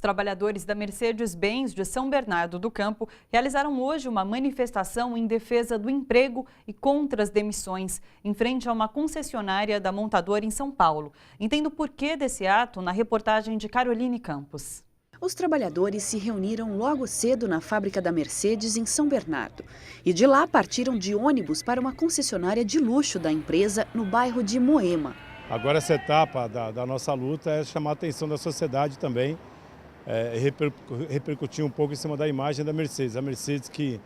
Os trabalhadores da Mercedes-Benz de São Bernardo do Campo realizaram hoje uma manifestação em defesa do emprego e contra as demissões, em frente a uma concessionária da montadora em São Paulo. Entenda o porquê desse ato na reportagem de Caroline Campos. Os trabalhadores se reuniram logo cedo na fábrica da Mercedes em São Bernardo. E de lá partiram de ônibus para uma concessionária de luxo da empresa no bairro de Moema. Agora essa etapa da nossa luta é chamar a atenção da sociedade também, repercutir um pouco em cima da imagem da Mercedes. A Mercedes, que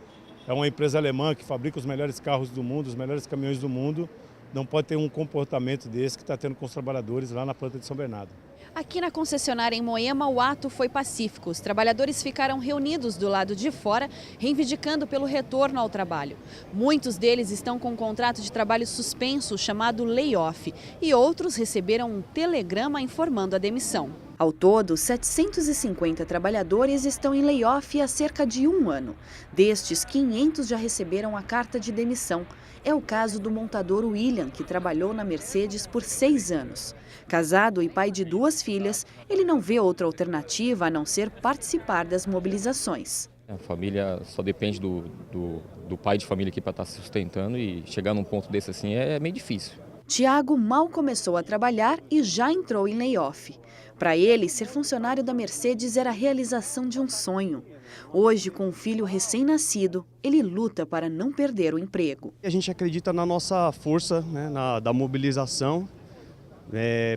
é uma empresa alemã que fabrica os melhores carros do mundo, os melhores caminhões do mundo, não pode ter um comportamento desse que está tendo com os trabalhadores lá na planta de São Bernardo. Aqui na concessionária em Moema, o ato foi pacífico. Os trabalhadores ficaram reunidos do lado de fora, reivindicando pelo retorno ao trabalho. Muitos deles estão com um contrato de trabalho suspenso, chamado layoff, e outros receberam um telegrama informando a demissão. Ao todo, 750 trabalhadores estão em layoff há cerca de um ano. Destes, 500 já receberam a carta de demissão. É o caso do montador William, que trabalhou na Mercedes por 6 anos. Casado e pai de 2 filhas, ele não vê outra alternativa a não ser participar das mobilizações. A família só depende do pai de família aqui para estar se sustentando, e chegar num ponto desse assim é meio difícil. Tiago mal começou a trabalhar e já entrou em layoff. Para ele, ser funcionário da Mercedes era a realização de um sonho. Hoje, com um filho recém-nascido, ele luta para não perder o emprego. A gente acredita na nossa força, né, da mobilização,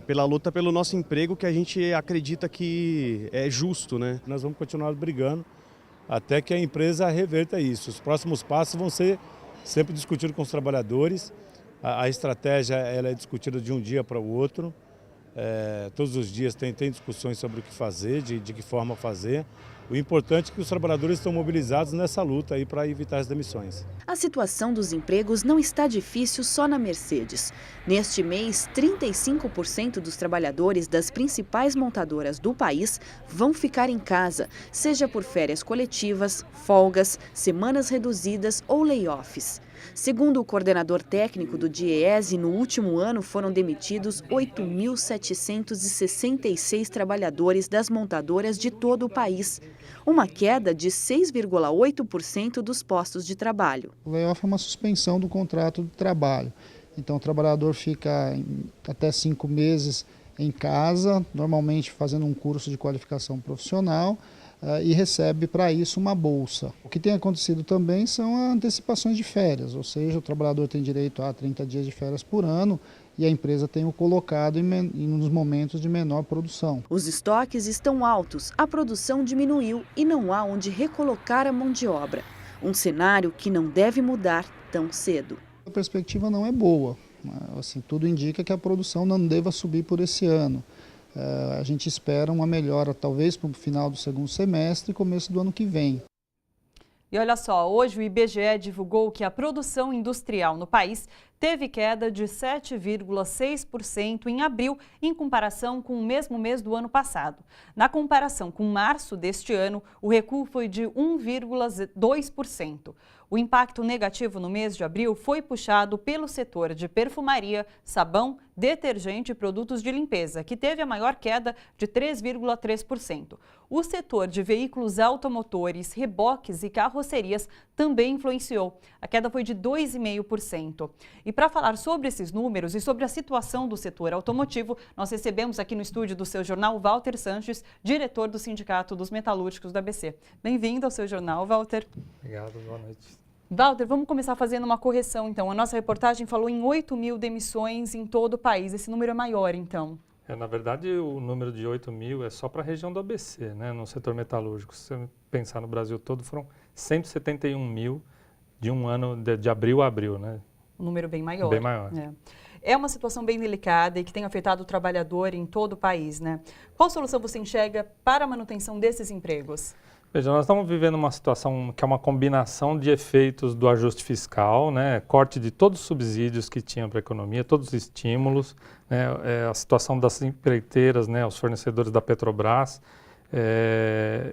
pela luta pelo nosso emprego, que a gente acredita que é justo, né? Nós vamos continuar brigando até que a empresa reverta isso. Os próximos passos vão ser sempre discutidos com os trabalhadores. A estratégia ela é discutida de um dia para o outro. Todos os dias tem discussões sobre o que fazer, de que forma fazer. O importante é que os trabalhadores estão mobilizados nessa luta aí para evitar as demissões. A situação dos empregos não está difícil só na Mercedes. Neste mês, 35% dos trabalhadores das principais montadoras do país vão ficar em casa, seja por férias coletivas, folgas, semanas reduzidas ou layoffs. Segundo o coordenador técnico do DIEESE, no último ano foram demitidos 8.766 trabalhadores das montadoras de todo o país, uma queda de 6,8% dos postos de trabalho. O layoff é uma suspensão do contrato de trabalho. Então o trabalhador fica até 5 meses em casa, normalmente fazendo um curso de qualificação profissional, e recebe para isso uma bolsa. O que tem acontecido também são antecipações de férias, ou seja, o trabalhador tem direito a 30 dias de férias por ano e a empresa tem o colocado nos momentos de menor produção. Os estoques estão altos, a produção diminuiu e não há onde recolocar a mão de obra. Um cenário que não deve mudar tão cedo. A perspectiva não é boa, assim, tudo indica que a produção não deva subir por esse ano. A gente espera uma melhora, talvez para o final do segundo semestre e começo do ano que vem. E olha só, hoje o IBGE divulgou que a produção industrial no país teve queda de 7,6% em abril, em comparação com o mesmo mês do ano passado. Na comparação com março deste ano, o recuo foi de 1,2%. O impacto negativo no mês de abril foi puxado pelo setor de perfumaria, sabão, detergente e produtos de limpeza, que teve a maior queda de 3,3%. O setor de veículos automotores, reboques e carrocerias também influenciou. A queda foi de 2,5%. E para falar sobre esses números e sobre a situação do setor automotivo, nós recebemos aqui no estúdio do Seu Jornal Walter Sanches, diretor do Sindicato dos Metalúrgicos do ABC. Bem-vindo ao Seu Jornal, Walter. Obrigado, boa noite. Walter, vamos começar fazendo uma correção, então. A nossa reportagem falou em 8.000 demissões em todo o país. Esse número é maior, então? Na verdade, o número de 8.000 é só para a região do ABC, né? No setor metalúrgico. Se você pensar no Brasil todo, foram 171.000 de um ano, de abril a abril, né? Um número bem maior. Bem maior. É uma situação bem delicada e que tem afetado o trabalhador em todo o país, né? Qual solução você enxerga para a manutenção desses empregos? Veja, nós estamos vivendo uma situação que é uma combinação de efeitos do ajuste fiscal, né, corte de todos os subsídios que tinham para a economia, todos os estímulos, né, a situação das empreiteiras, né, os fornecedores da Petrobras,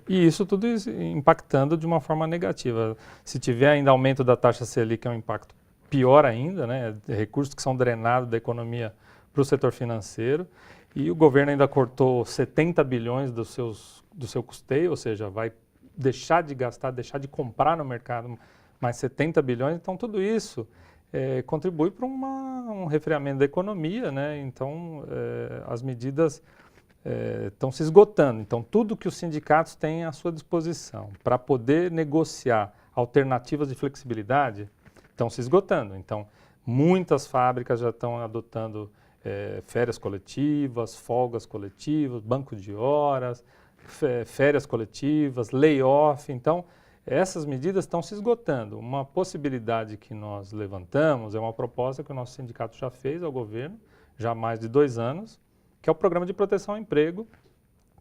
e isso tudo impactando de uma forma negativa. Se tiver ainda aumento da taxa Selic, é um impacto pior ainda, né, recursos que são drenados da economia para o setor financeiro. E o governo ainda cortou 70 bilhões do seu custeio, ou seja, vai deixar de gastar, deixar de comprar no mercado mais 70 bilhões. Então, tudo isso contribui para um refriamento da economia, né? Então, as medidas estão se esgotando. Então, tudo que os sindicatos têm à sua disposição para poder negociar alternativas de flexibilidade estão se esgotando. Então, muitas fábricas já estão adotando férias coletivas, folgas coletivas, banco de horas, férias coletivas, layoff. Então, essas medidas estão se esgotando. Uma possibilidade que nós levantamos é uma proposta que o nosso sindicato já fez ao governo, já há mais de 2 anos, que é o Programa de Proteção ao Emprego,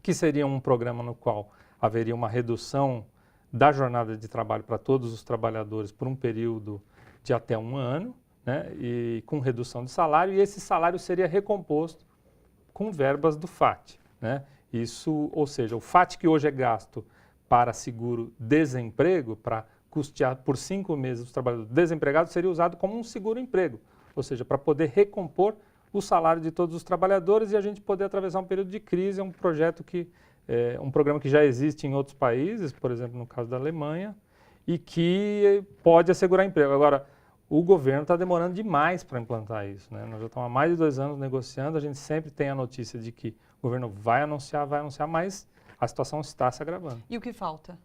que seria um programa no qual haveria uma redução da jornada de trabalho para todos os trabalhadores por um período de até 1 ano, né, e com redução de salário, e esse salário seria recomposto com verbas do FAT, né? Isso, ou seja, o FAT que hoje é gasto para seguro-desemprego, para custear por 5 meses os trabalhadores desempregados, seria usado como um seguro-emprego, ou seja, para poder recompor o salário de todos os trabalhadores e a gente poder atravessar um período de crise. É um projeto um programa que já existe em outros países, por exemplo, no caso da Alemanha, e que pode assegurar emprego. Agora, o governo está demorando demais para implantar isso, né? Nós já estamos há mais de 2 anos negociando, a gente sempre tem a notícia de que o governo vai anunciar, mas a situação está se agravando. E o que falta?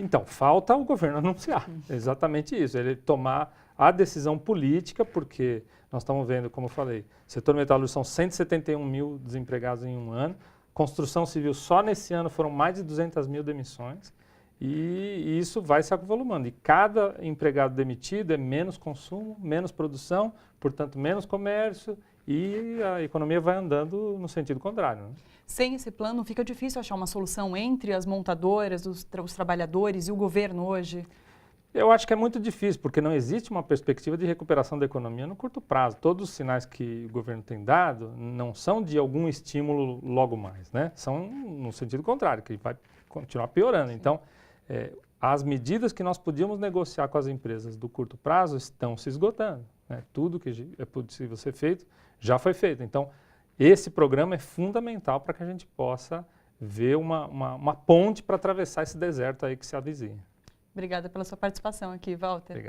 Então, falta o governo anunciar, exatamente isso, ele tomar a decisão política, porque nós estamos vendo, como eu falei, setor metalúrgico são 171 mil desempregados em 1 ano, construção civil só nesse ano foram mais de 200 mil demissões, e isso vai se avolumando. E cada empregado demitido é menos consumo, menos produção, portanto menos comércio, e a economia vai andando no sentido contrário, né? Sem esse plano, fica difícil achar uma solução entre as montadoras, os trabalhadores e o governo hoje? Eu acho que é muito difícil, porque não existe uma perspectiva de recuperação da economia no curto prazo. Todos os sinais que o governo tem dado não são de algum estímulo logo mais, né? São no sentido contrário, que vai continuar piorando. Então, as medidas que nós podíamos negociar com as empresas do curto prazo estão se esgotando, né? Tudo que é possível ser feito já foi feito. Então, esse programa é fundamental para que a gente possa ver uma ponte para atravessar esse deserto aí que se avizinha. Obrigada pela sua participação aqui, Walter. Obrigado.